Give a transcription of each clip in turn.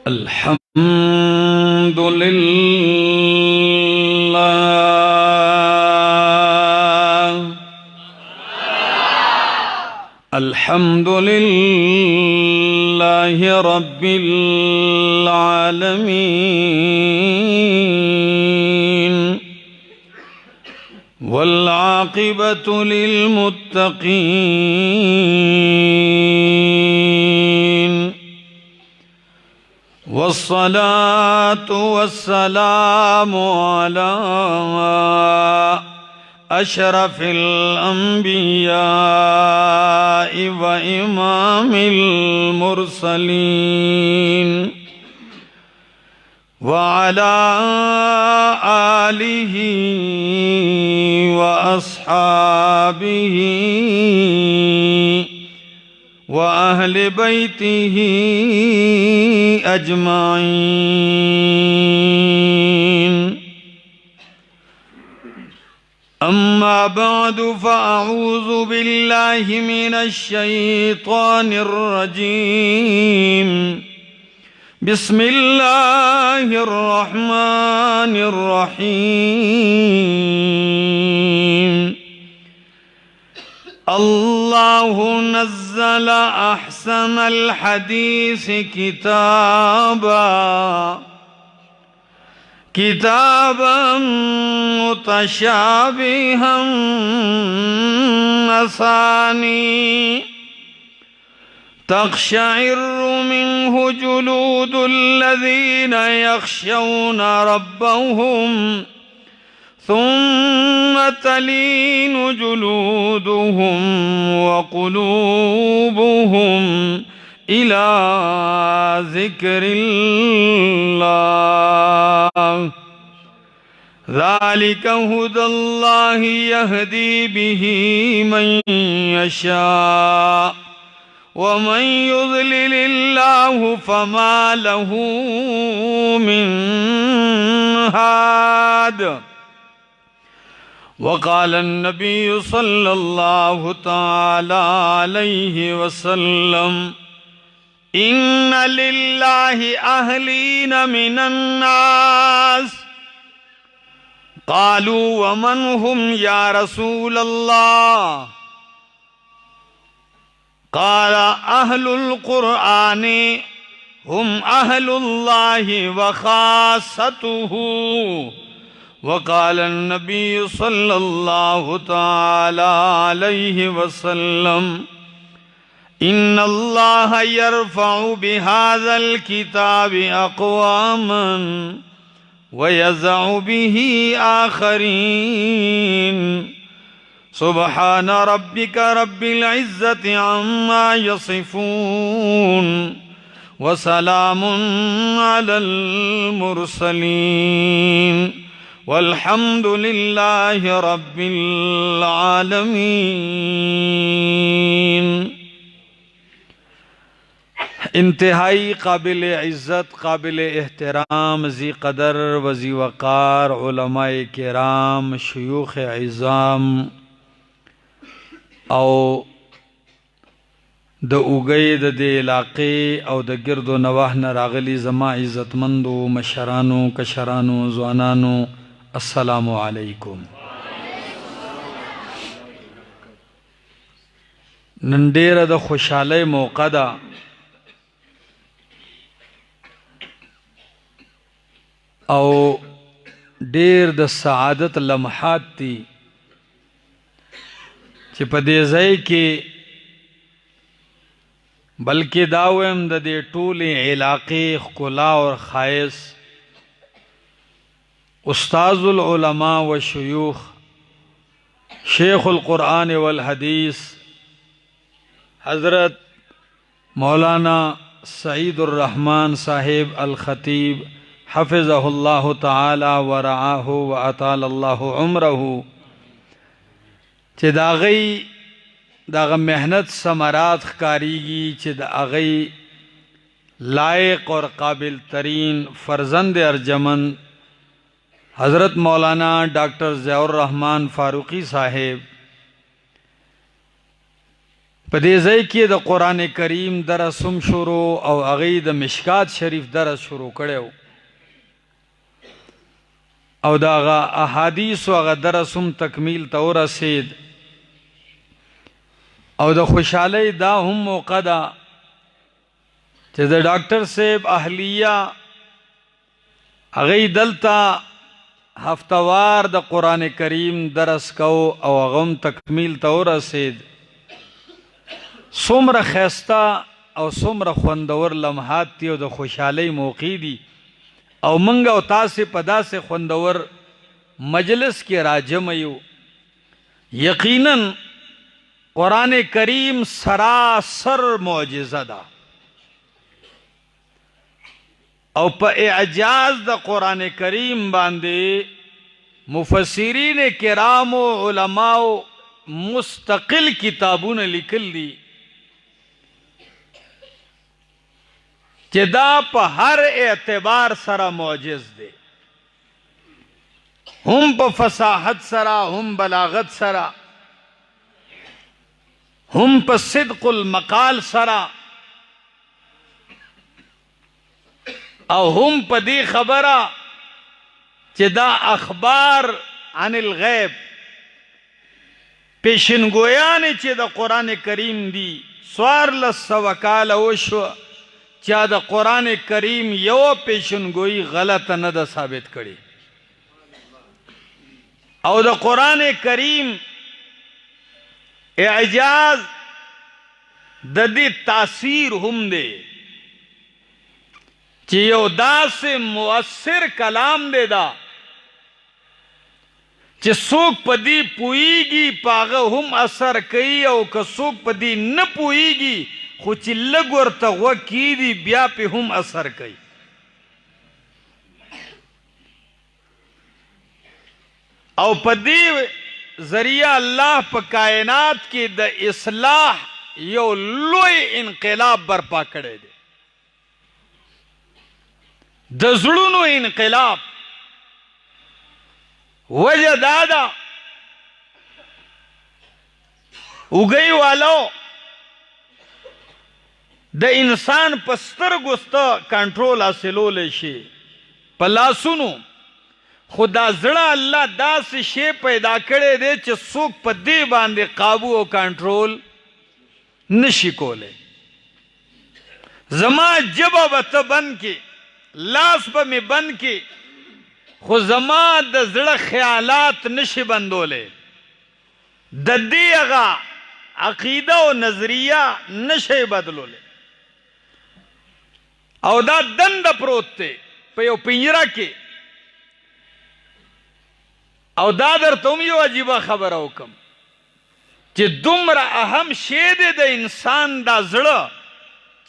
अल्हम्दुलिल्लाहि रब्बिल आलमीन वल आक़िबतु लिल मुत्तक़ीन वस्सलातु वस्सलामु अला अशरफिल अंबिया व इमामिल मुरसलीन व अला आलिहि व अस्हाबिहि व अहले बैतिहि अजमाइन। अम्मा बअदु फ़अऊज़ु बिल्लाहि मिनश शैतानिर रजीम। बिस्मिल्लाहिर रहमानिर रहीम। अल्लाहु नज़्ज़ल अहसनल हदीस किताबन मुतशाबिहन मसानी तक़शइर्रु मिन्हु जुलूदुल्लज़ीना यख़शौना रब्बहुम सुम्मा तलीनु जुलूदुहुम व क़ुलूबुहुम इला ज़िक्रिल्लाह। ज़ालिका हुदल्लाहि यहदी बिही मन यशा व मन युज़्लिलिल्लाहु फमा लहू मिन हाद। वक़ाल अन्नबिय्यु सल्लल्लाहु तआला अलैहि वसल्लम इन्ना लिल्लाहि अहलीन मिनन नास। क़ालू व मन हुम या रसूलल्लाह। क़ाल अहलुल क़ुरआनि हुम अहलुल्लाहि व ख़ासतुहु। वक़ाल अन्नबिय्यु सल्लल्लाहु तआला अलैहि वसल्लम इन्नल्लाह यरफ़उ बिहाज़ल किताबि अक़वामन व यज़अु बिही आख़रीन। सुब्हान रब्बिका रब्बिल इज़्ज़ति अम्मा यसिफ़ून व सलामुन अलल मुरसलीन वल्हम्दुलिल्लाहि रब्बिल आलमीन। इंतहाई काबिल इज़्ज़त काबिल एहतराम ज़ी क़दर वज़ी वक़ार उलमाए किराम शयूख़ इज़ाम और द उगई द इलाक़े और द गिरद व नवाह न रागली ज़मा इज़्ज़तमंदो मशरानो कशरानो ज़वानानो अस्सलामु अलैकुम। नन डेर द खुशहाली मौका दा और डेर द सआदत लम्हात ती चे पदे ज़ाय के बल्कि दावम द दे टूले इलाक़े ख़ुला और ख़ायस उस्ताज़ुल उलमा व शयूख़ शेख़ुल क़ुरआन वल हदीस हज़रत मौलाना सईदुर रहमान साहिब अल ख़तीब हफ़िज़हुल्लाहु तआला व रआहु व अतालल्लाहु उम्रहु चे दाग़ मेहनत समरात कारीगी चे दाग़ी लायक और काबिल तरीन फ़र्ज़ंद अर्जमन हज़रत मौलाना डॉक्टर ज़ियाउर रहमान फ़ारूक़ी साहिब په دې ځای کې د قرآن کریم درس هم شروع او هغې د مشکات شریف درس شروع کړی او د هغه احادیثو هغه درس هم تکمیل ته ورسید او د خوشحالۍ دا هم موقع ده چې د ډاکټر صاحب اهلیه هغې دلته هفتوار د قرآن کریم درس کو او هغه هم تکمیل ته ورسید څومره ښایسته او څومره خوندور لمحات دي او د خوشحالۍ موقع دي او منګ او تاسې په داسې خوندور مجلس کې راجمع یو یقینا قرآن کریم سراسر معجزه ده او په اعجاز د قرآن کریم باندې مفسرین کرام او علماو مستقل کتابونه لیکل دي چې دا په هر اعتبار سره معجز دی هم په فصاحت سره هم بلاغت سره هم په صدق المقال سره او هم په دې خبره چې دا اخبار عن الغیب پیشنګویانې چې د قرآن کریم دي 1400 کاله وشوه چا د قرآن کریم یو پیشنگوئی غلط نه ده ثابت کړي او د قرآن کریم اعجاز د دې تاثیر هم دی چې یو داسې مؤثر کلام دی دا چې څوک په دې پوهیږي په هغه هم اثر کوي او که څوک په دې نه پوهیږي خو چې لږ ورته غوږ کېږدي بیا پې هم اثر کوي او په دې ذریعه الله په کائنات کې د اصلاح یو لوی انقلاب برپا کړی دی د زړونو انقلاب وجه دا ده اوږی والو د انسان په سترګو سته کنټرول حاصلولی شي په لاسونو خو دا زړه الله داسې شی پیدا کړی دی چې څوک په دې باندې قابو او کنټرول نشي کولی زما ژبه به ته بند کې لاس به مې بند کې خو زما د زړه خیالات نشي بندولی د دې هغه عقیده او نظریه نشي بدلولی او دا دنده پروت دی په یو پنجره کې او دا درته هم یو عجیبه خبره وکم چې دومره اهم شی دی د انسان دا زړه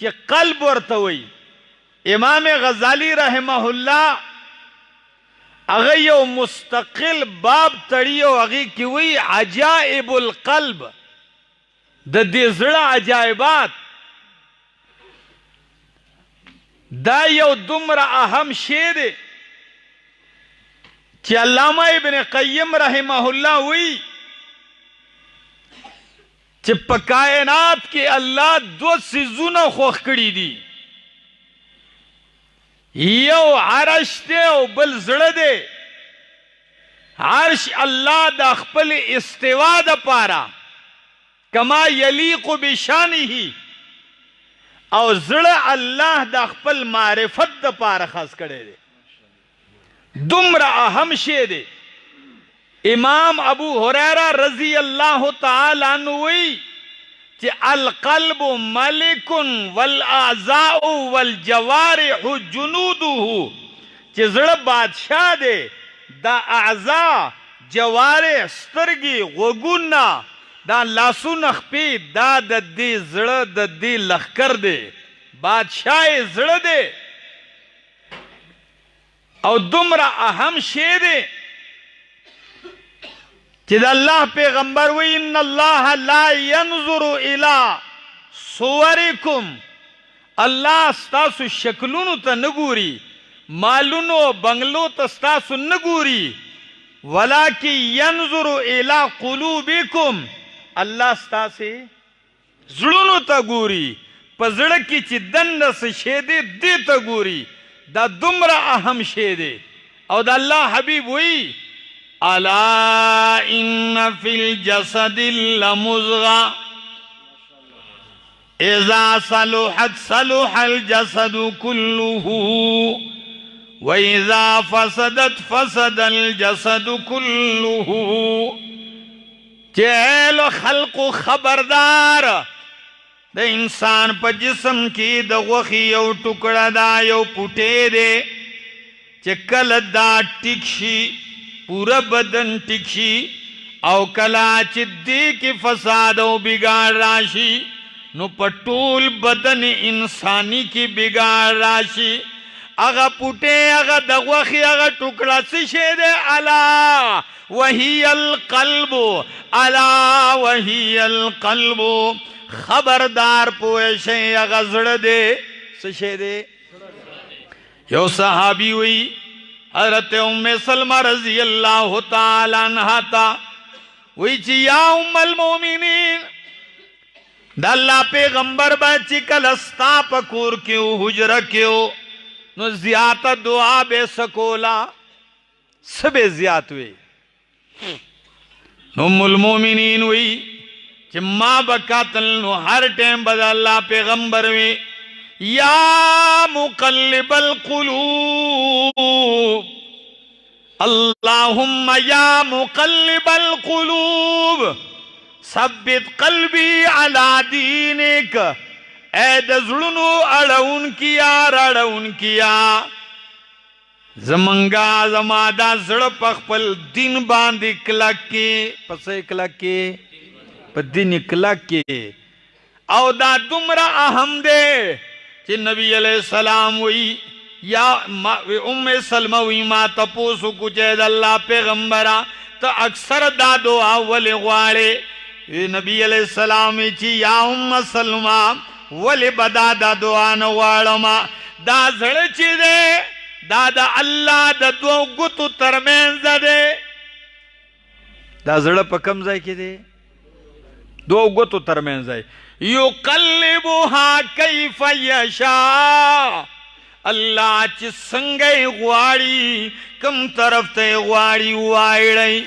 چې قلب ورته وایي امام غزالی رحمه الله هغه یو مستقل باب تړي او هغې کې وایي عجائب القلب د دې زړه عجایبات دا یو دومره اهم شی دی چې علامه ابن قیم رحمه الله وی چې په کائنات کې الله 2 څیزونه خوښ کړي دي یو عرش دی او بل زړه دی عرش الله د خپل استوا دپاره کما یلیق بشانه او زړه الله د خپل معرفت دپاره خاص کړی دی دومره اهم شی دی امام ابو هریره رضی الله تعالی عنہ وی چې القلب ملک والاعضاء والجوارح جنوده چې زړه بادشاہ دی دا اعضاء جوارح سترګې غوږونه دا لاسونه خپې دا د دې زړه د دې لښکر دی بادشاہ یې زړه دی او دومره اهم شی دی چې د الله پیغمبر وی ان الله لا ينظر الى صورکم الله ستاسو شکلونو ته نه ګوري مالونو بنگلو ته ستاسو نه ګوري ولکن ينظر الى قلوبکم الله ستاسې زړونو ته ګوري په زړه کې چې دننه څه شی دی دې ته ګوري دا دومره اهم شی دی او د الله حبیب وی الا ان فی الجسد لمضغه اذا صلحت صلح الجسد كله واذا فسدت فسد الجسد كله چهل خلق خبردار د انسان په جسم کې د غوښې یو ټوکړه دا یو پوټی دی چې کله دا ټیک شي پورا بدن ټیک شي او کله چې دې کې فساد او بګاړ راشي نو په ټول بدن انسانی کې بګاړ راشي هغه پوټی هغه د غوښې هغه ټوکړه څه شی دی الا وهي القلب الا وهي القلب خبردار پوه شئ هغه زړه دی څه شی دی یو صحابي وی حضرت ام سلمہ رضی اللہ تعالی عنہا تا وی چی یا ام المومنین دا اللہ پیغمبر بچی کلستا پکور کیو حجر کیو نو زیادہ دعا بے سکولا سبے زیادہ ہوئی ام المومنین وی چی ما بکاتل نو ہر ٹیم بدا اللہ پیغمبر وی یا مقلب القلوب اللہم یا مقلب القلوب ثبت قلبی علی دینک اے دزلنو اڑون کیا رڑون کیا زمنگا زمادا زڑ پخپل دین باندی کلک کے پسے کلک کے پا دین کلک کے او دا دمرا اہم دے کہ نبی علیہ السلام وی یا ام سلمہ وی ما تپوسو کچھ اللہ پیغمبرہ تا اکثر دا دعا ولی غوارے نبی علیہ السلام چی یا ام سلمہ ولی بدا دا دعا نوارما دا زڑ چی دے دا اللہ دا دو گتو ترمینز دے دا زڑ پا کم زائی کی دے دو گتو ترمینز دے یقلبها کیف یشاء اللہ چی سنگئی غواری کم طرف تے غواری وائڑئی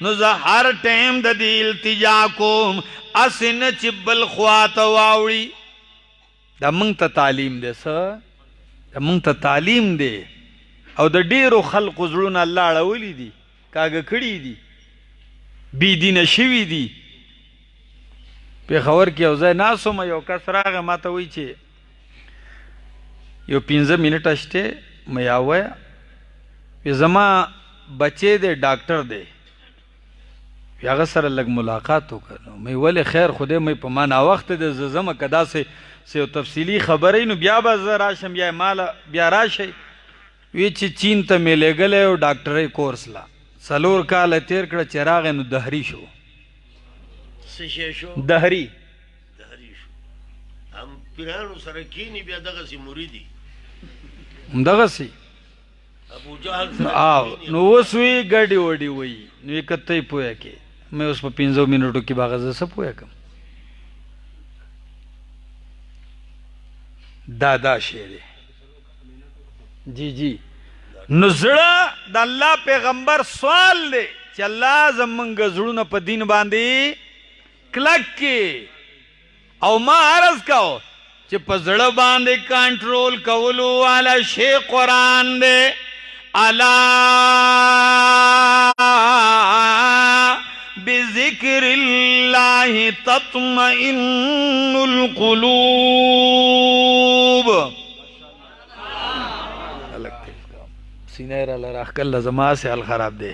نوزا ہر ٹیم دا دی التجا کوم اسن چی بلخوات واوڑی دا منگ تا تعلیم دے سا دا منگ تا تعلیم دے او دا دیرو خلق زرون اللہ اڑولی دی کاگا کڑی دی بی دین شوی دی پی خور کی اوزای ناسو ما یو کس راغ ما تا وی چه یو 15 منٹ اشتے ما یاویا پی زما بچے دے ڈاکٹر دے پی آغا سر لگ ملاقاتو کرنو میں ولی خیر خودے میں پا مانا وقت دے زما کدا سے تفصیلی خبری نو بیا با راشم یا مالا بیا راشی وی چه چین تا میں لے گلے و ڈاکٹری کورس لا سلور کال تیر کڑا چراغ نو دہری شو دہری شو ہم پیرانو سرکینی بیا دغسی موریدی دغسی ابو جہل سرکینی نو وسوی گڑی وڑی وی نو اکتای پویا کے میں اس پا 15 منٹو کی باغذ سا پویا کم دادا شیر جی جی نزڑا دا اللہ پیغمبر سوال دے چی اللہ زمانگا زڑونا پا دین باندی کلک کی او ما عرض کاؤ چی پا زڑ باندے کنٹرول کولو والا شیخ قرآن دے الا بذکر اللہ تطمئن القلوب سینہ را راہ کل لزما سے الخراب دے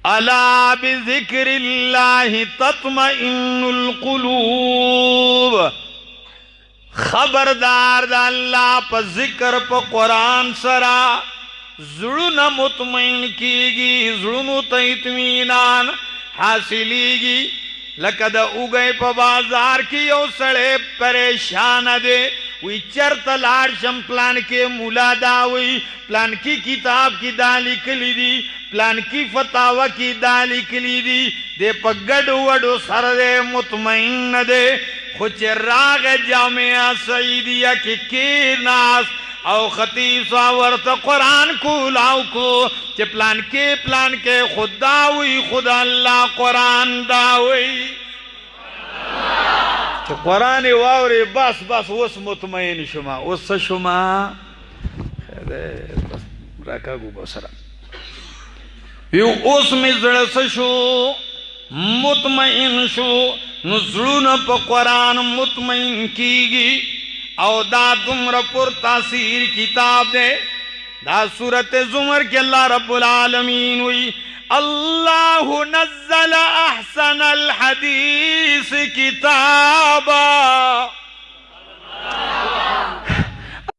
الا بذکر اللہ تطمئن القلوب خبردار دا اللہ پا ذکر پا قرآن سرا زڑنا مطمئن کیگی زڑنو تا اطمینان حاصلیگی لکہ دا اگئے پا بازار کی یو سڑے پریشان دے وی چرت لارشم پلان کے مولا داوی پلان کی کتاب کی دالی کلی دی پلان کی فتاوہ کی دالی کلی دی دے پا گڑ وڑو سر دے مطمئن دے خو چې راغه جامعه سعیدیه کې کېناست او خطیب صاحب ورته قرآن کولاو کو چې پلان کې خدا وی خدا الله قرآن دا وی چې قرآن واوري بس اوس مطمئن شما اوس شما بس راکاګو بسره یو اوس می زړه شو مطمئن شو نو زړونه په قرآن مطمئن کیږي او دا دمر پر تاثیر کتاب دے دا سورت زمر کے اللہ رب العالمین وی اللہ نزل احسن الحدیث کتابا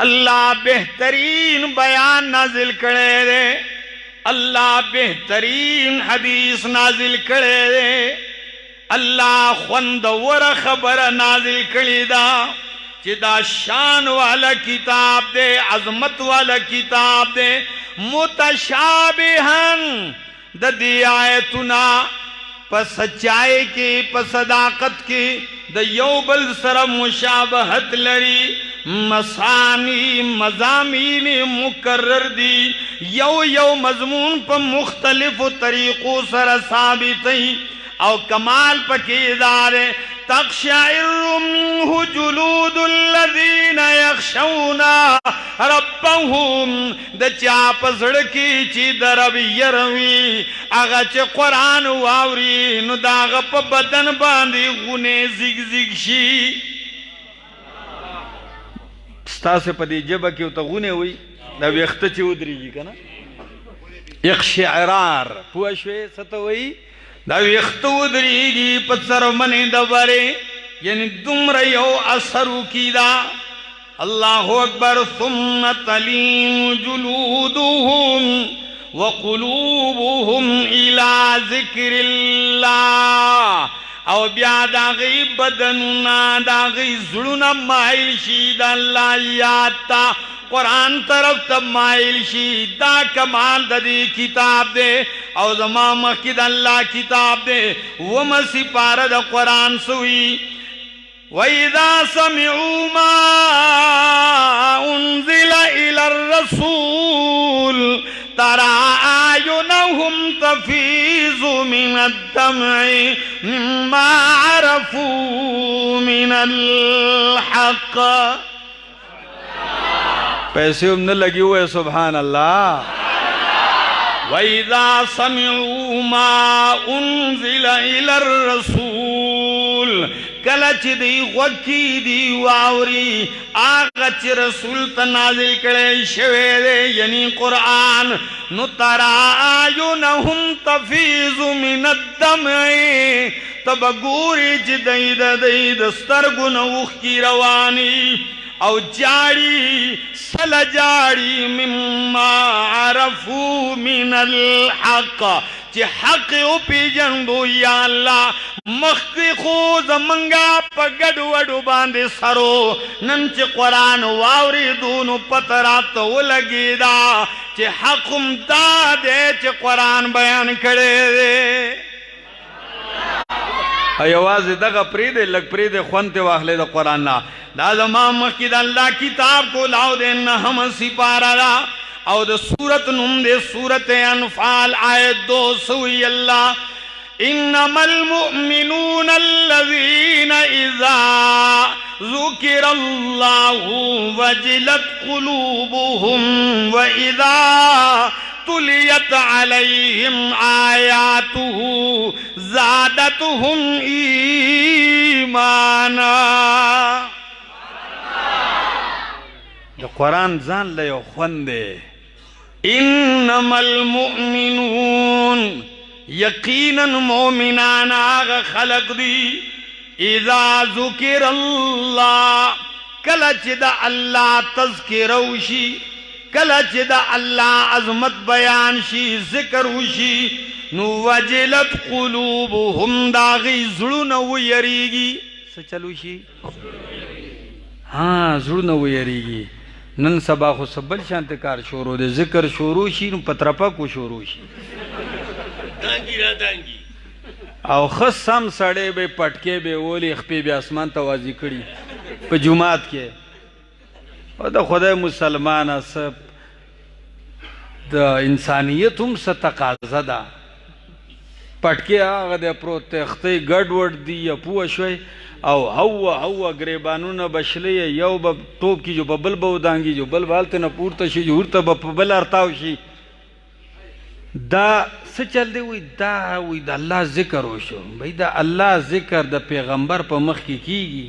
اللہ بہترین بیان نازل کرے دے اللہ بہترین حدیث نازل کرے دے اللہ خوندور خبر نازل کری دا چې دا شان والا کتاب دے عظمت والا کتاب دے متشابہن دا دی آیتنا پا سچائی کی پا صداقت کی دا یو بل سر مشابہت لری مسانی مضامین مکرر دی یو مضمون پا مختلف طریقوں سر ثابتی او کمال پا کی دارے تقشعر منه جلود الذين يخشون ربهم د چاپ زړکی چې درب يروي هغه چې قرآن واوري نو داغه په بدن باندې غونه زیګ شي ستاسو په دې جبه کې ته غونه وي دا وخته چې ودرېږي کنه اقشعرار پوه شوې ستوي دا ویختو دریگی پتسر من دبرے یعنی دمر یو اثرو کی دا اللہ اکبر ثم تلین جلودهم وقلوبهم الى ذکر اللہ او بیا دا غی بدننا دا غی زلونا مائل شید اللہ یادتا قرآن طرف تب مائل شی دا کمال دا دی کتاب دے او زمان مخید اللہ کتاب دے وما سپارہ دا قرآن سوئی وَإِذَا سَمِعُوا مَا أُنزِلَ إِلَى الرَّسُولِ تَرَى أَعْيُنَهُمْ تَفِيضُ مِنَ الدَّمْعِ مِمَّا عَرَفُوا مِنَ الْحَقِّ پیسے ہم نے لگی ہوئے سبحان اللہ وَإِذَا سَمِعُوا مَا أُنزِلَ إِلَى الرَّسُولِ کلچ دی غوکی دی واوری آغچ رسول تنازل کرے شوے دے یعنی قرآن نو ترا آیونہم تفیض من الدمع تب گوری جدید دید سترگن اوخ کی روانی او جاری سل جاری مما عرفو من الحق چی حق او پی جندو یا اللہ مخی خوز منگا پا گڑ وڑو باندے سرو نن چی قرآن واوری دونو پتراتو لگی دا چی حقم دا دے چی قرآن بیان کرے دے ایوازی دغا پریدے لگ پریدے خونتے واخلے دا قرآن نا دا زمان مخی دا اللہ کتاب کو لاؤ دے نحم سپارا دا او دا سورت نم دے سورت انفال آیت 200 اللہ انما المؤمنون الذين اذا ذكر الله وجلت قلوبهم واذا تليت عليهم آياته زادتهم ایمانا دا قرآن زان لیو خوندے انما المؤمنون یقینا مومنان آغا خلق دی اذا ذکر اللہ کلچ دا اللہ تذکروشی کلچ دا اللہ عظمت بیان شی ذکر وشی نو وجلت قلوبهم داغی زڑونو یریگی سچلو شی ہاں زڑونو یریگی نن سبا خو سبل شانتکار شورو دے ذکر شورو شی نو پترپا کو شورو شی دانگی را دانگی او خصم سړی به پټکې به ولی خپې به اسمان ته واځي کړي په جمعات کې او د خدای مسلمانه سب د انسانیت هم څه تقاضا ده پټکې هغه د پروت تختې ګډوډ دي یا پوه شوی او هوا ګریبانونه بشلی یو به ټوپ کی جو په بل به ودانګي جو بل بالته نه پورته شي جو ورته به په بل ارتاو شي دا څه چل دی وی دا وی د الله ذکر وشو بھئی دا الله ذکر د پیغمبر په مخ کې کیږي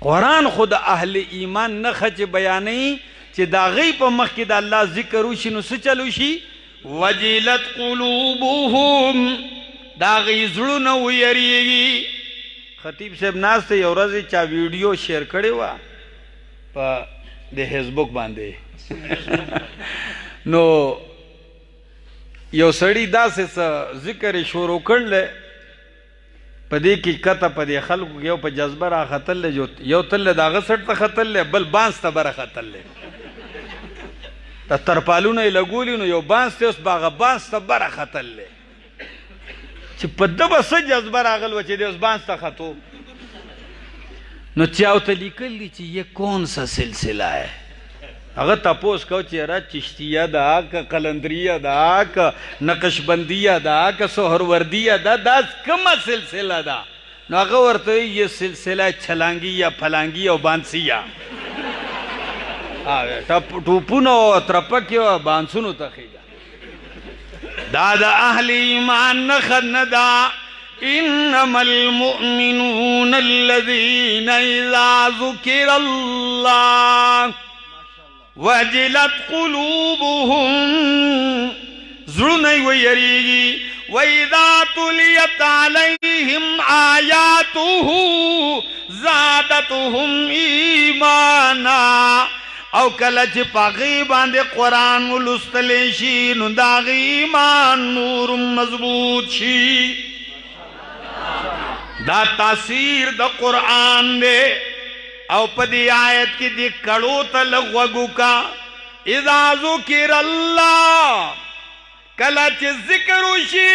قرآن خود اهل ایمان نه خچ بیانې چې دا غي په مخ کې د الله ذکر وشي نو څه چلو شي وجلت قلوبهم دا غي زړونه ویریږي خطیب صاحب ناس ته یو ورځ چا ویډیو شیر کړی و په د فیسبوک باندې نو یو سړی داسې ذکر شروع کړل په دې کې کته په دې خلکو یو په جذبه را خطل جو یو تل داغه سټ ته خطل بل بانس ته بره خطل ته ترپالونه لګولي نو یو بانس ته اوس باغه بانس ته بره خطل چې په دبه څه جذبه راغل و چې د اوس بانس ته خطو نو چاو ته لیکلی چې یہ کون سا سلسله ہے اگر تپوس کو چیرا چشتیہ دا کا قلندریہ دا کا نقشبندیہ دا کا سہروردیہ دا دا کما سلسلہ دا نو اگر ورطو یہ سلسلہ چھلانگی یا پھلانگی یا بانسیہ ٹوپونو ترپکیو بانسونو تخیجا دا دا اہل ایمان نخد ندا انما المؤمنون الذین اذا ذکر اللہ وجلت قلوبهم زړونه ویریږي واذا تليت عليهم آیاته زادتهم ایمانا او کله چې پاغي باندې قرآن ولستل شي نو دا ایمان نور مضبوط شي دا تاثیر د قرآن دی او پدی آیت کی دی کڑو تلغوگو کا اذا ذکر اللہ کلچ ذکر شی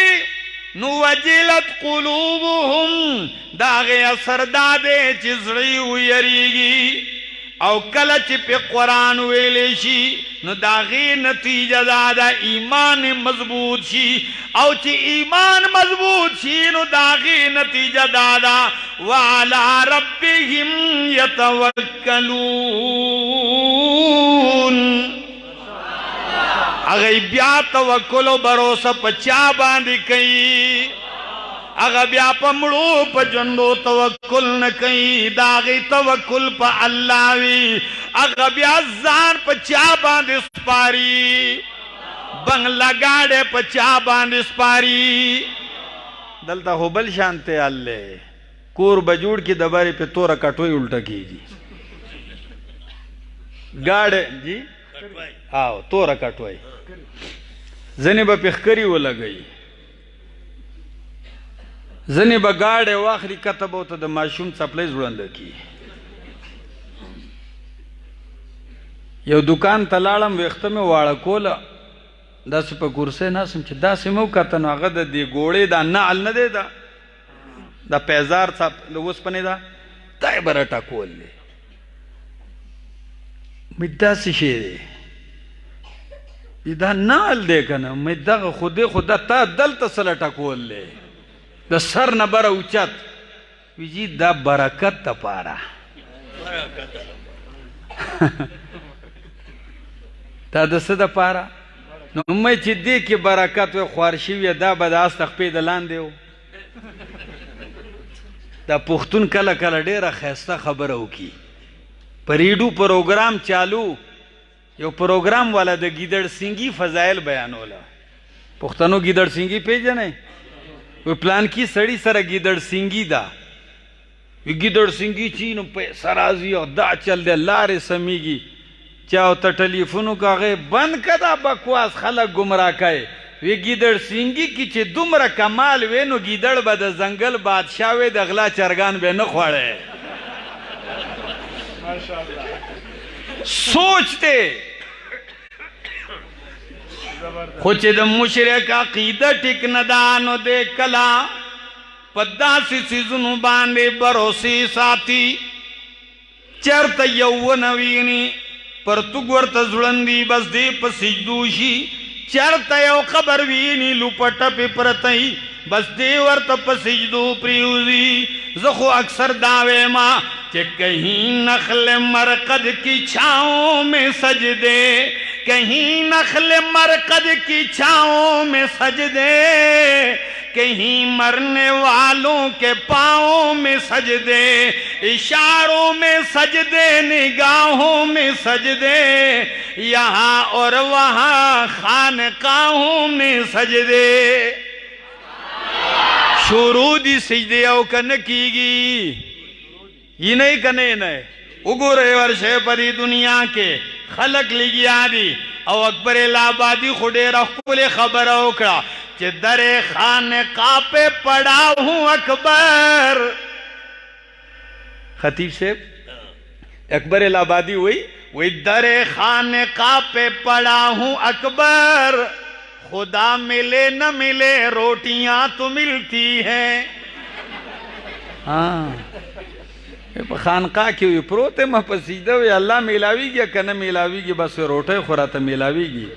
نو وجلت قلوبهم داغی اثر دادے چزڑی ویریگی او کلچ پی قرآن ویلے شی نو داغی نتیجہ دادا ایمان مضبوط شی او چی ایمان مضبوط شی نو داغی نتیجہ دادا وعلا ربهم یتوکلون اگئی بیا توکل و بروسہ پچا باندی کئی اگا بیا پا مڑو پا جندو توکل نکئی داغی توکل پا اللہ وی اگا بیا زان پا چا باندی سپاری بنگلہ گاڑے پا چا باندی سپاری دلتا ہو بل شانتے اللہ کور بجوڑ کی دباری پہ تورا کٹوئی الٹا کیجی گاڑے جی آو تورا کٹوئی زنی با پخکری وہ لگئی زنی با گاڑے واخری کتب ہوتا دا معشوم چپلی زوڑن لکی یو دکان تلالم ویختم وارا کولا دا سپا کرسے ناسم چه دا سمو کتنو آغا دا دی گوڑے دا نعل ندے دا پیزار صاحب لوس پنے دا دائی براٹا کول لے مدہ سی شیرے دا نعل دے کنا مدہ خدا تا دل تسلٹا کول لے دا سر نبرا اوچت ویجی دا برکت تا پارا تا دست دا پارا نو میں چی دے کی برکت وی خوارشیوی دا بدا استخپی دلان دیو دا پختون کلا کلا ډیره خیسته خبره وکي په ریډیو پروګرام چالو یو پروګرام والا د ګیدړ سنگي فضایل بیانوله پښتنو ګیدړ سنگي پیژنې و پلان کی سړی سره ګیدړ سنگي دا وی ګیدړ سنگي چینو په سرازي او دا چل دی لارې سميږي چاو ته ټلیفونو کاغه بند کدا بکواس خلک گمراه کای وی گیدڑ سنگی کی چه دومره کمال وینو گیدڑ با دا زنگل بادشاہ وی دا غلا چرگان بے نخوڑے سوچتے خو چې د مشرک عقیده ټیک نه ده نو دی کلا په داسې څیزونو باندې بروسې ساتي چېرته یو ونه ویني پرتوګ ورته ځوړندي بس دی په سجدو شي چېرته یو قبر ویني لوپټه پې پرتی بس دی ورته په سجدو پریوزي زه خو اکثر دا ویما کہ کہیں نخل مرقد کی چھاؤں میں سجدے کہیں نخل مرقد کی چھاؤں میں سجدے کہیں مرنے والوں کے پاؤں میں سجدے اشاروں میں سجدے نگاہوں میں سجدے یہاں اور وہاں خانقاہوں میں سجدے شروع دی سجدے او کن کیگی یہ نہیں کنے نہیں اگورے ورشے پری دنیا کے خلق لگیا دی او اکبر الہبادی خودے رخول خبر اوکڑا چہ در خانقاہ پہ پڑا ہوں اکبر خطیب صاحب اکبر الہبادی وہی در خانقاہ پہ پڑا ہوں اکبر خدا ملے نہ ملے روٹیاں تو ملتی ہیں ہاں په خانقاه کې وي پروت یم په سجده وي الله میلاویږي که نه میلاویږي بس روټۍ خو راته میلاویږي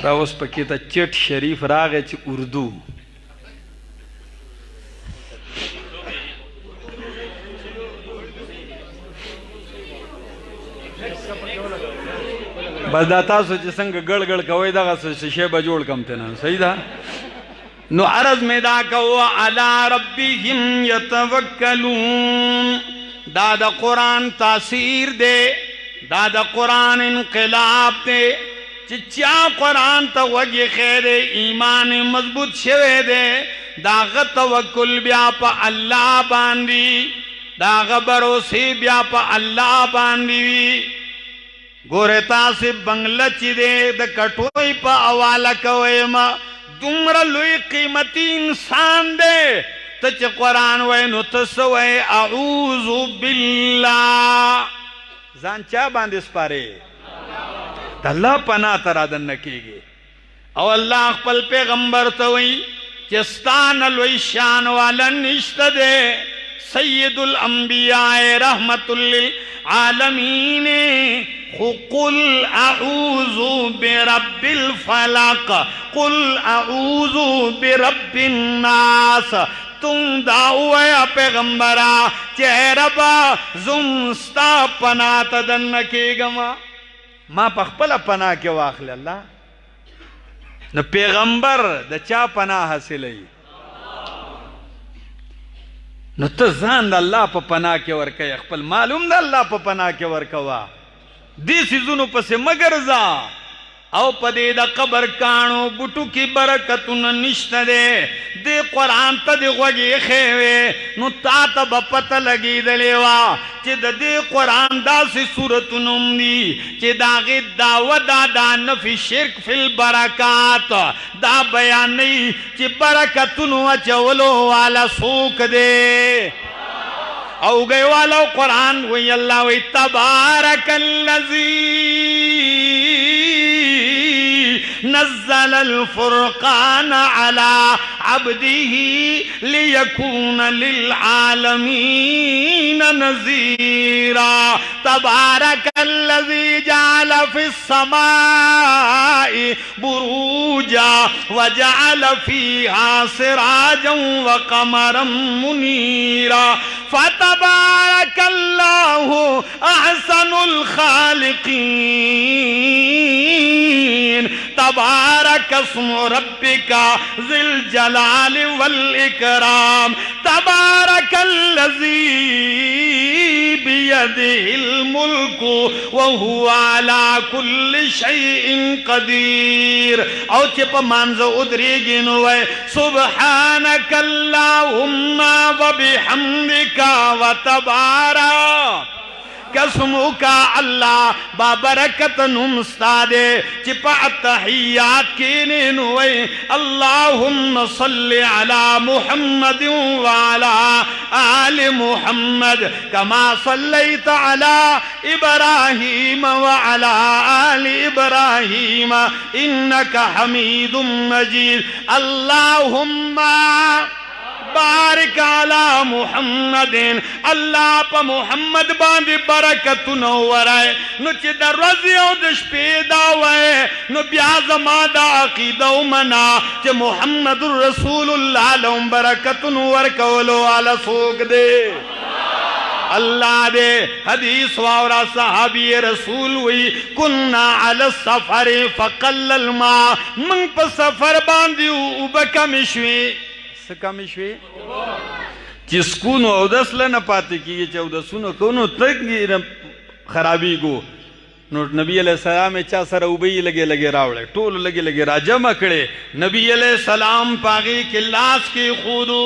دا اوس پکې ته چټ شریف راغی چې اردو بس دا تاسو چې څنګه ګړ ګړ کوئ دغه شی به جوړ کم ته نه صحیح ده نو عرض میں دا کہو علی ربهم یتوکلون دا دا قرآن تاثیر دے دا دا قرآن انقلاب دے چچا قرآن تا وگی خیر ایمان مضبوط شوے دے دا غ توکل بیا پا اللہ باندی دا غ بروسی بیا پا اللہ باندی گورے تاسی بنگلہ چی دے دا کٹوئی پا اوالا کوئی ما دمر لوی قیمتی انسان دے تچ قرآن وے نو تسوے اعوذ باللہ زان چا باندس پارے اللہ پناہ ترادن نکی گے او اللہ اقبل پیغمبر توئی چستان لوی شان والا نشت دے سید الانبیاء رحمت للعالمین قل اعوذ برب الفلق قل اعوذ برب الناس تم دعویا پیغمبرا چہربا زمستا پناہ تدن کی گما ما پخپلا پناہ کے واخل اللہ نو پیغمبر دا چا پناہ حاصلی نو تزان دا اللہ پا پناہ کے ورکی اخپل معلوم دا اللہ پا پناہ کے ورکوا دی سیزونو پسے مگرزا او پدے دا قبر کانو بٹو کی برکتون نشت دے دے قرآن تا دے غوگی خیوے نو تا تا با پتا لگی دلیوا چی دا دے قرآن دا سی صورتنم دی چی دا غید داو دا نفی شرک فی البرکات دا بیانی چی برکتنو اچولو والا سوک دے او گئے والا قرآن وی اللہ وی تبارک اللذی نزل الفرقان على عبده ليكون للعالمين نذيرا تبارك الذي جعل في السماء بروجا وجعل فيها سراجا وقمرا منيرا فتبارك الله أحسن الخالقين تبارك اسم ربك ذي الجلال والإكرام تبارك الذي بيده الملك وهو على كل شيء قدير او چپ مانزو ادری گنوے سبحانك اللهم وبحمدك وتبارك اسمو کا اللہ بابرکت نمستادے چپا تحیات کینے نوے اللہم صلی علی محمد وعلا آل محمد کما صلیت علی ابراہیم وعلا آل ابراہیم انکا حمید مجید اللہم بارک علی محمد اللہ پا محمد باندی برکت نورائے نو چی در رضیو دش پیدا وائے نو بیازما دا عقیدہ منا چی محمد رسول اللہ لهم برکت نور کولو علی سوک دے اللہ دے حدیث واورا صحابی رسول ہوئی کننا علی السفر فقل الماء من پا سفر باندی اوبکا مشوی سکا مشوی چسکونو او دس لنا پاتے کی چاو دسونو کونو تنگی خرابی کو نو نبی علیہ السلام چا سر اوبئی لگے راوڑے ٹول لگے راجمع کڑے نبی علیہ السلام پاگی کلاس کی خودو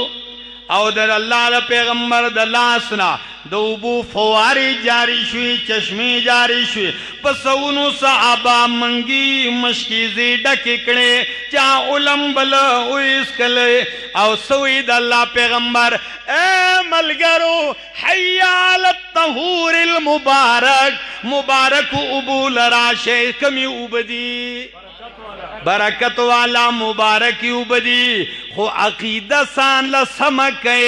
او در اللہ دا پیغمبر دا لاسنا دوبو فواری جاری شوی چشمی جاری شوی پسونو صحابہ منگی مشکیزی ڈککڑے چا علم بلا اویس کلے او سوید اللہ پیغمبر اے ملگرو حیال الطہور المبارک مبارک ابو لراشے کمی اوبدی برکت والا مبارکی اوبدی خو عقیدہ سان لسمکے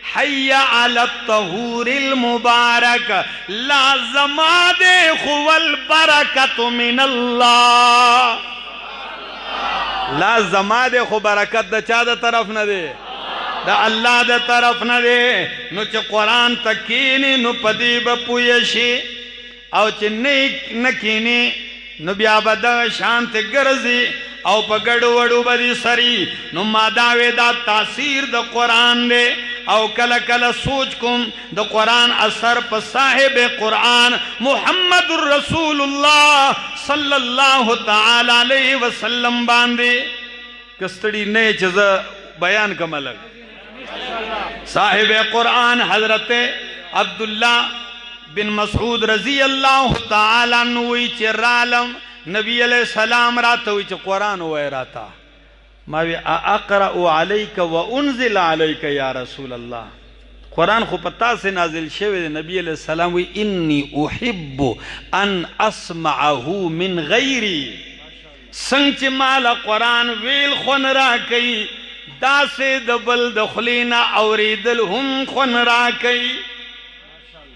حی علی الطہور المبارک لازم دے خو البرکت من اللہ لازم دے خو برکت دا چا دا طرف نہ دے دا اللہ دا طرف نہ دے نو چا قرآن تکینی نو پدی بپویشی او چا نکینی نو بیا بدا شانت گرزی او پا گڑو وڑو بدی سری نو ماداوی دا تاثیر دا قرآن دے او کلا کلا سوچ کم دا قرآن اثر پا صاحب قرآن محمد الرسول اللہ صلی اللہ تعالی علیہ وسلم باندے کستڑی نئے چیزا بیان کمالک صاحب قرآن حضرت عبداللہ بن مسعود رضی اللہ تعالی عنوی چی رالم نبی علیہ السلام راتوی چی قرآن ہوئے راتا ماوی اقرأ علیک و انزل علیک یا رسول اللہ قرآن خو پتا سے نازل شوی دے نبی علیہ السلام وی انی احب ان اسمعہو من غیری سنگ چی مالا قرآن ویل خون را کئی دا سے دبل دخلینا اوری دل ہم خون را کئی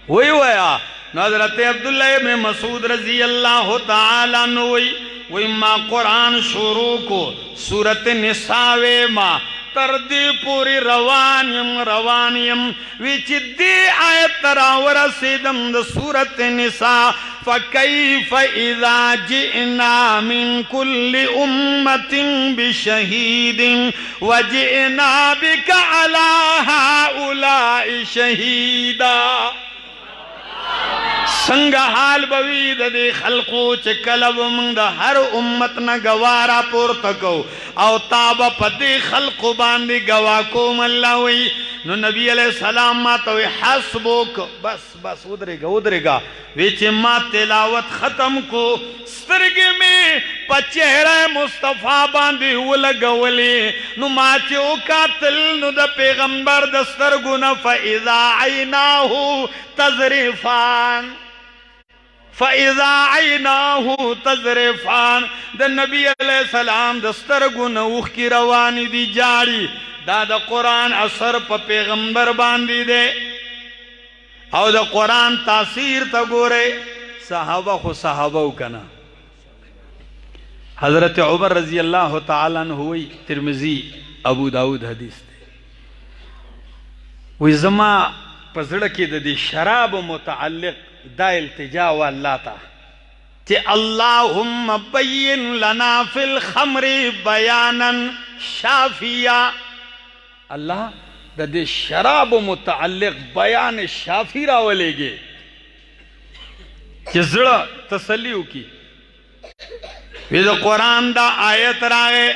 وہی ویا حضرت عبداللہ ابن مسعود رضی اللہ تعالیٰ نوئی وی ما قرآن شروع کو سورت نساوے ما تردی پوری روانیم ویچی دی آیت تراور سیدم دا سورت نساء فَكَيْفَ إِذَا جِئْنَا مِن كُلِّ أُمَّةٍ بِشَهِيدٍ وَجِئْنَا بِكَ عَلَى هَؤُلَاءِ شَهِيدًا سنگ حال بوید دے خلقو چکلب من دا ہر امتنا گوارا پورتکو او تابا پا دے خلقو باندی گواکو ملوی نو نبی علیہ السلام ما توی حسبوک بس ادرے گا ویچے ما تلاوت ختم کو سترگی میں پا چہرہ مصطفیٰ باندی ولگولی نو ما چو کاتل نو دا پیغمبر دسترگونا فَإِذَا عَيْنَاهُ تَذْرِفَانِ فَإِذَا عَيْنَاهُ تَذْرِفَانِ دا نبی علیہ السلام دسترگونا اوخ کی روانی دی جاری دا قرآن اثر پا پیغمبر باندی دے او دا قرآن تاثیر تا گورے صحابہ خو صحابہ کنا حضرت عمر رضی اللہ تعالیٰ عنہ ہوئی ترمذی ابو داود حدیث دے وی زما پزڑکی دا دی شراب متعلق دا التجا واللہ تا کہ اللہم بین لنا فی الخمر بیانا شافیا اللہ دا دی شراب متعلق بیان شافی راولے گے کہ زڑا تسلیو کی وید قرآن دا آیت راگے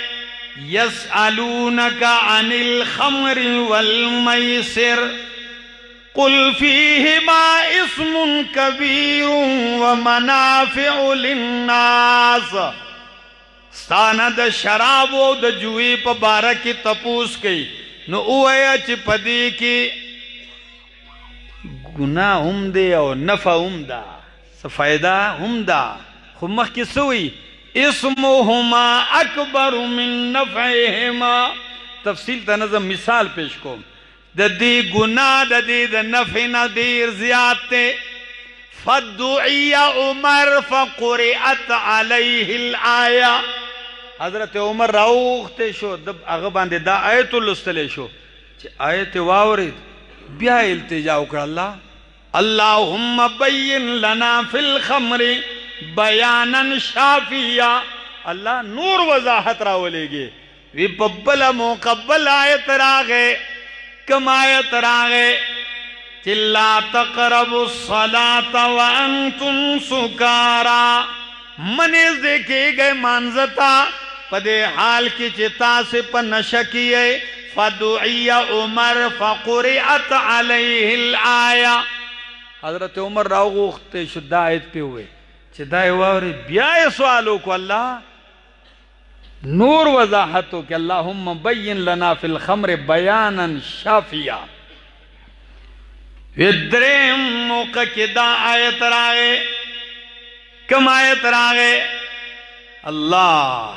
یسألونک عن الخمر والمیسر قل فيهما اسم كبير ومنافع للناس. ستانه د شراب او د جوی په باره کې تپوس کوي نو اوایا چې پدې کې گناه هم دی او نفع هم ده، څه فایده هم ده، خو مخکې څه وي اسمهما اکبر من نفعهما. تفصیل ته نظم مثال پیش کوم، د دې گناه د دې د نفع نه ډېر زیات دی. فدعی عمر فقرئت علیه الآیه. حضرت عمر راوغته شو، د هغه باندې دا آیت لوستلی شو چې آیت واورید، بیا التجا وکړه الله اللهم بین لنا فی الخمر بیانا شافیا. الله نور وضاحت راولېږي. وی په بله مقبل آیت راغې، کم آیت راغې چې لا تقربوا الصلاة وانتم سکارا. منځ کېږئ مانځه په دې حال کې چې تاسې په نشه کې. فدعی عمر فقرئت علیه الآیه. حضرت عمر راوغوښتی شو دا آیت پې ووی چې دا یې واورې، بیا یې سوال وکړو الله نور وضاحت وکړي اللهم بین لنا فی الخمر بیانا شافیا. دریم موقع کې دا آیت راغې، کم آیت راغې الله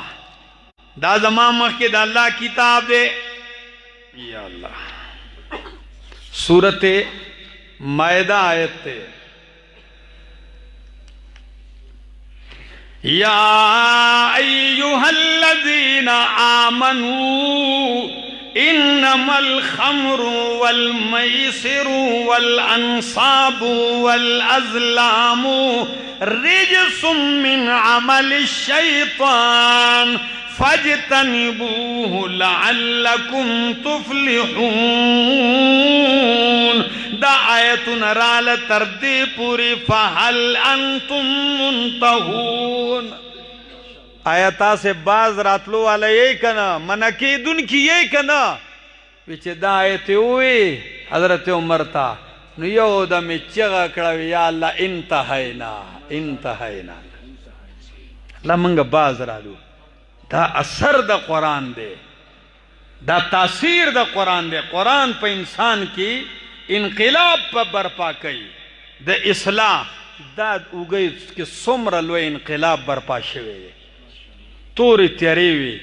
دا زما مخکې د الله کتاب دی. یا اللہ سورت مائدہ آیت تے یا ایہا الذین آمنوا انما الخمر والمیسر والانصاب والازلام رجس من عمل الشیطان فاجتنبوه لعلکم تفلحون. دا آیتون رال تردی پوری فهل انتم منتهون. آیتا سے باز راتلو والا یہ کنا منکی دن کی یہ کنا وچ دا آیت ہوئی حضرت عمر تا نو یو دا میں چغا کڑاوی یا اللہ انتہینا انتہینا. اللہ منگا باز رالو دا اثر دا قرآن دے، دا تاثیر دا قرآن دے. قرآن پا انسان کی انقلاب پا برپا کئی دا اصلاح دا اوگئی کہ سمر لوے انقلاب برپا شوے توری تیریوی.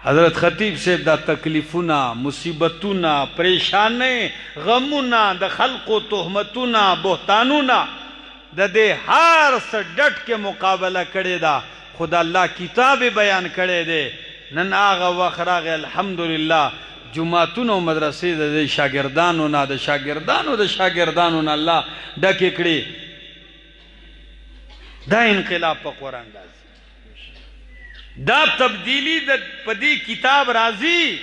حضرت خطیب سے دا تکلیفونا مصیبتونا پریشانے غمونا دا خلق و تہمتونا بہتانونا دا دے ہار سے ڈٹ کے مقابلہ کرے دا خدا اللہ کتاب بیان کرے دے. نن آغا وخراغ الحمدللہ جماعتون و مدرسی دا شاگردانونا دا شاگردانو دا شاگردانونا اللہ ڈکی کڑی. دا انقلاب پا قرآن رازی، دا تبدیلی دا پدی کتاب رازی،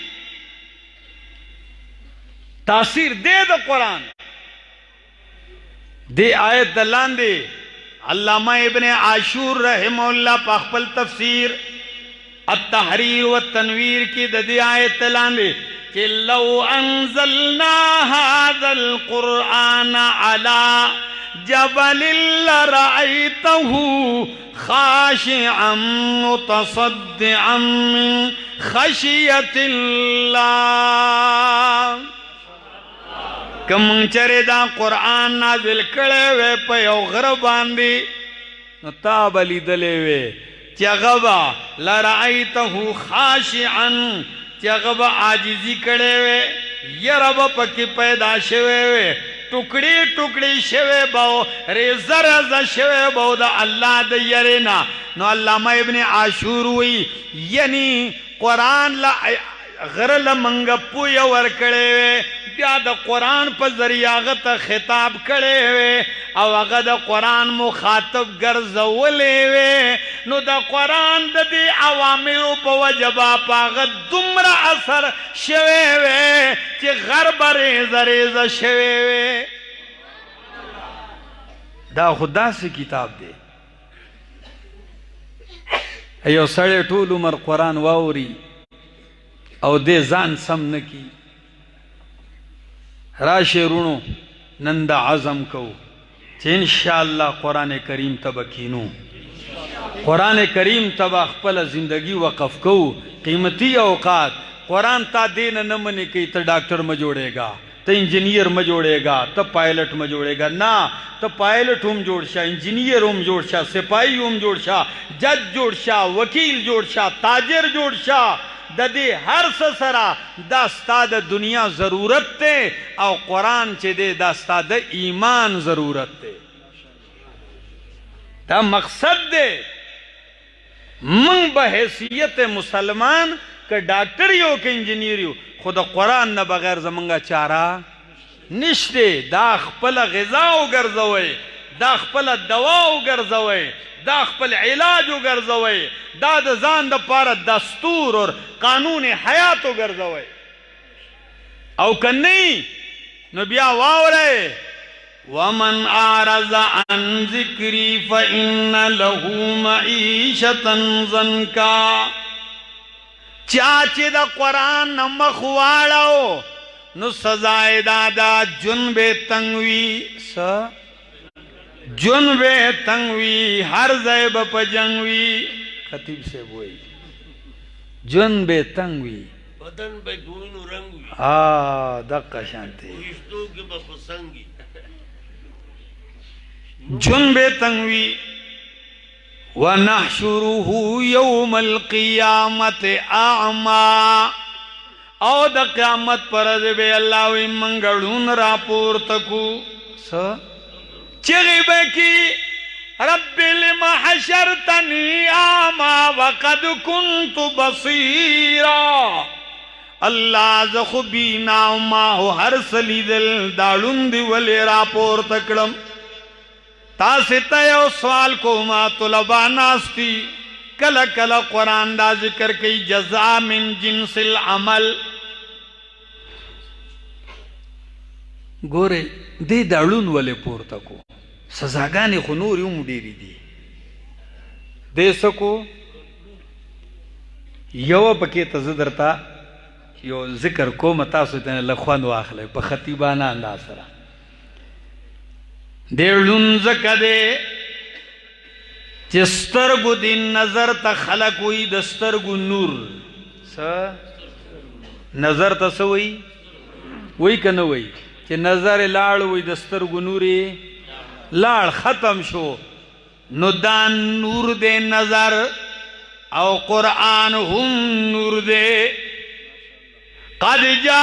تاثیر دے دا قرآن. دے آیت دلان دے علامہ ابن عاشور رحمہ اللہ پاخپل تفسیر التحریر والتنویر کی ددی آیت تلاندے کہ لو انزلنا هذا القرآن على جبل لرأيته خاشعا متصدعا من خشیت اللہ. کم چرے دا قرآن نازل کڑے وے پہ یو غربان دی نو تاب علی دلے وے چیغبا لرائیتہو خاشعا چیغبا آجزی کڑے وے یرب پکی پیدا شوے وے ٹکڑی ٹکڑی شوے باو ریزہ ریزہ شوے باو دا اللہ دا یرینا. نو علامہ ابن عاشور ہوئی یعنی قرآن غرل منگ پوی ورکڑے وے بیا دا قرآن پا ذریعاغت خطاب کڑے وے او اگا دا قرآن مخاطب گرزولے وے نو دا قرآن دا دی عوامرو پا وجبا پا اگا دمر اثر شوے وے چی غرب ریز ریز شوے وے. دا خدا سے کتاب دے ایو سڑے ٹول عمر قرآن واوری او دے زان سم نکی راشے رونو نن دا عزم کو چې ان شاء الله قرآن کریم ته کینو، قرآن کریم ته خپل زندگی وقف کو، قیمتی اوقات. قرآن تا دین نه منې کوي ته ډاکټر ما جوړے گا، ته انجینئر ما جوړے گا، ته پایلٹ ما جوړے گا. نه، ته پایلٹ هم جوړ شه، انجینئر هم جوړ شه، سپاہی هم جوړ شه، جج جوړ شه، وکیل جوړ شه، تاجر جوړ شه. د دې هر څه سره دا ستا د دنیا ضرورت ته، او قرآن چې دی دا ستا د ایمان ضرورت ته. دا مقصد دی. من به حیثیت مسلمان که ډاکټر یو که انجینیر یو، خو د قرآن نه بغیر زمونږه چاره نشته. دا خپل غذا وګرځوئ، دا خپل دوا وګرځوئ، دا خپل علاج وګرځوئ، دا د ځان دپاره دستور اور قانون حیات وګرځوئ. او که نه نو بیا واورئ ومن اعرض عن ذکری فإن له معیشة ضنکا. چا چې د قرآن نه مخ واړو نو سزا دادا جن بے تنگ وی، جن بے تنگ وی، ہر زیب پا جنگ وی. خطیب سے وہی جن بے تنگ وی، بدن بے گوینو رنگ وی، دقا شانتے ویشتو کے بخسنگی. جن بے تنگ وی. وَنَحْشُرُهُ يَوْمَ الْقِيَامَةِ أَعْمَى. او د قیامت پر بے اللہ وی منگڑون راپور تکو چغی بکی رب لما حشرتنی آما وقد كنت بصیرا. اللہ زخو بینا ماہو ہر سلی دل دالون دی ولی راپور تکڑم. تاستا یو سوال کو ما طلبا ناستی کل کل قرآن دا ذکر کی جزا من جنس العمل. گورے دی دالون ولی پورتا کو سزاگانی خنوری ام دیری دی دے سکو. یو پکی تزدرتا یو ذکر کو متاسو تینے لخوان واخلے پا خطیبانا انداز سرا. دیڑلون زکا دے چسترگو دی نظر تا خلق ہوئی دسترگو نور نظر تا سوئی وہی کنوئی چی نظر لاڑ ہوئی دسترگو نوری لاڑ ختم شو. نو دان نور دے نظر او قرآن ہم نور دے. قد جاءکم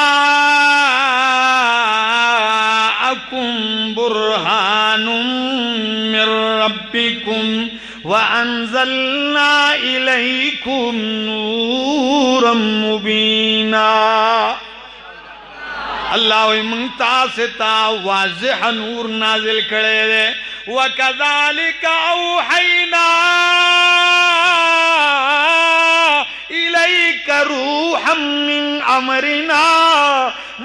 برہان من ربکم وانزلنا الیکم نورا مبینا. اللہ منتا ستا واضح نور نازل کرے دے. وَكَذَلِكَ أَوْحَيْنَا إِلَيْكَ رُوحًا مِّنْ أَمْرِنَا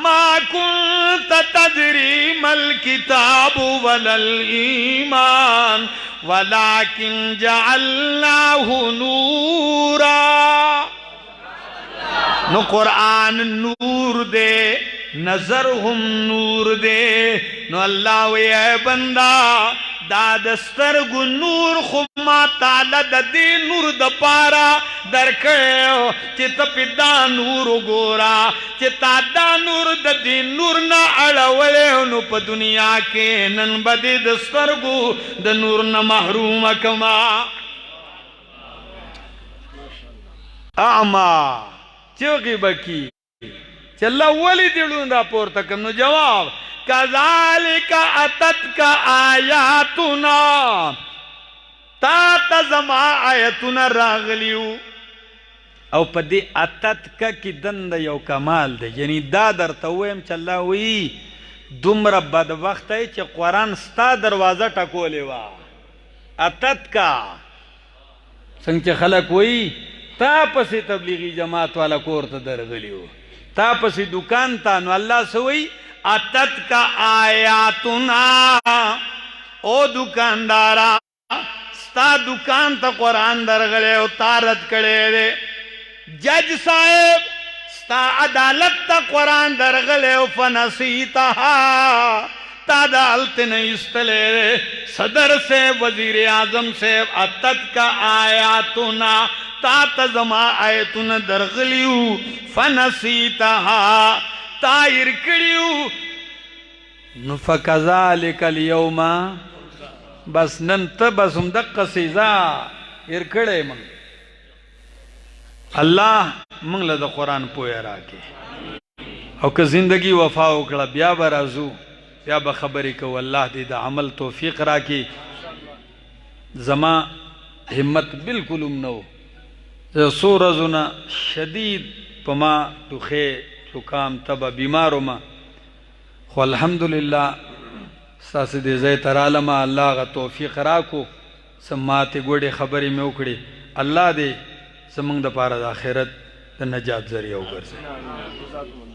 مَا كُنْتَ تَدْرِي مَا الْكِتَابُ وَلَا الْإِيمَانُ وَلَكِنْ جَعَلْنَاهُ نُورًا. نو قرآن نور دے نظر ہم نور دے. نو اللہ وی اے بندہ دا دسترگو نور خما تعالی دا دی نور دا پارا در کرے چی تا پی دا نور گورا چی تا دا نور دا دی نور نا اڑولے نو پا دنیا کے نن با دی دسترگو دا نور نا محروم کما. اعما چوکی بکی چلا ولی دیڑون دا پورتا کم. نو جواب کذالک اتت کا آیاتنا تا تزما آیتنا راغلیو. او پا دی اتت کا کی دند یو کمال دے یعنی دا در تویم چلا وی دمر بد وقت ہے چی قرآن ستا دروازہ ٹکولے وا. اتت کا سنگ چی خلق وی تا پسی تبلیغی جماعت والا کورتا درغلیو تا پسی دکان تا. نو اللہ سوئی اتت کا آیاتنا او دکاندارا ستا دکان تا قرآن درغلے او تارت کڑے دے. جج صاحب ستا عدالت تا قرآن درغلے او فنسیتہا تا دا التن استلے صدر سے وزیر اعظم سے اتت کا آیاتنا تا تزما آیتنا درغلیو فنسیتها تایر کڑیو نو فکذالک اليوم بس نن ته بس هم دقه سزا ارکړې من الله موږ له د قرآن پوهه راکې او که زندگی وفا وکړه بیا به راځو بیا به خبرې کوو الله دې د عمل توفیق راکې زما همت بالکل هم نه و زه څو ورځونه شدید په ما ټوخې زکام تبه بیمار وم خو الحمدلله ستاسې دې ځای ته رالمه الله هغه توفیق راکو څه ماتې ګوډې خبرې مې وکړې الله دې زموږ دپاره د آخرت د نجات ذریعه وګرځوي